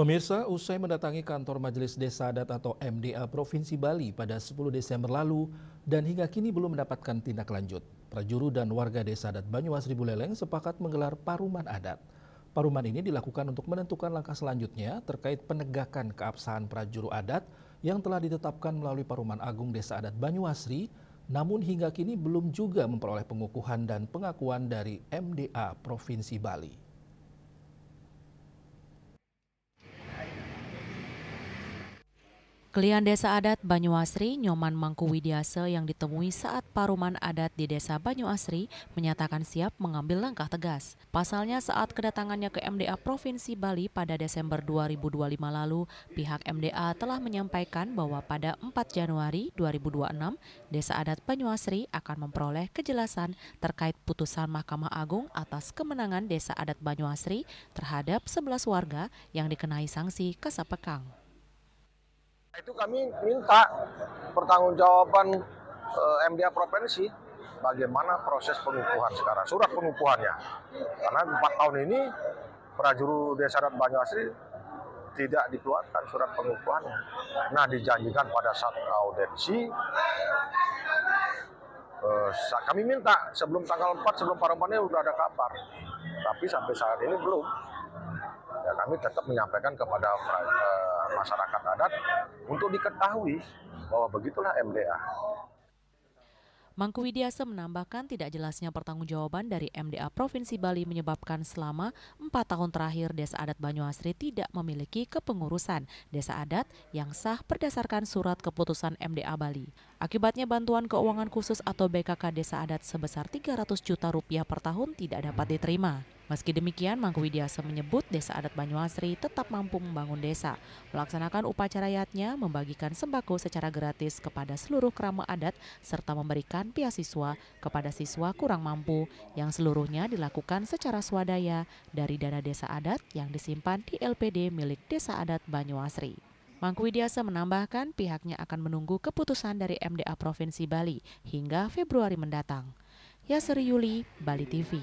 Pemirsa, usai mendatangi kantor Majelis Desa Adat atau MDA Provinsi Bali pada 10 Desember lalu dan hingga kini belum mendapatkan tindak lanjut, prajuru dan warga Desa Adat Banyuasri Buleleng sepakat menggelar paruman adat. Paruman ini dilakukan untuk menentukan langkah selanjutnya terkait penegakan keabsahan prajuru adat yang telah ditetapkan melalui Paruman Agung Desa Adat Banyuasri, namun hingga kini belum juga memperoleh pengukuhan dan pengakuan dari MDA Provinsi Bali. Klien Desa Adat Banyuasri, Nyoman Mangku Widiase yang ditemui saat paruman adat di Desa Banyuasri menyatakan siap mengambil langkah tegas. Pasalnya saat kedatangannya ke MDA Provinsi Bali pada Desember 2025 lalu, pihak MDA telah menyampaikan bahwa pada 4 Januari 2026, Desa Adat Banyuasri akan memperoleh kejelasan terkait putusan Mahkamah Agung atas kemenangan Desa Adat Banyuasri terhadap 11 warga yang dikenai sanksi kesepekang. Itu kami minta pertanggungjawaban MDA Provinsi bagaimana proses pengukuhan sekarang, surat pengukuhannya. Karena 4 tahun ini prajuru Desa Adat Banyuasri tidak dikeluarkan surat pengukuhannya. Nah, dijanjikan pada saat audensi, kami minta sebelum tanggal 4, sebelum parumannya sudah ada kabar. Tapi sampai saat ini belum. Ya, kami tetap menyampaikan kepada masyarakat adat untuk diketahui bahwa begitulah MDA. Mangku Widiase menambahkan tidak jelasnya pertanggungjawaban dari MDA Provinsi Bali menyebabkan selama 4 tahun terakhir Desa Adat Banyuasri tidak memiliki kepengurusan desa adat yang sah berdasarkan surat keputusan MDA Bali. Akibatnya bantuan keuangan khusus atau BKK Desa Adat sebesar 300 juta rupiah per tahun tidak dapat diterima. Meski demikian, Mangku Widiase menyebut Desa Adat Banyuasri tetap mampu membangun desa, melaksanakan upacara yatnya, membagikan sembako secara gratis kepada seluruh kerama adat, serta memberikan beasiswa kepada siswa kurang mampu yang seluruhnya dilakukan secara swadaya dari dana desa adat yang disimpan di LPD milik Desa Adat Banyuasri. Mangku Widiase menambahkan pihaknya akan menunggu keputusan dari MDA Provinsi Bali hingga Februari mendatang. Yasri Yuli, Bali TV.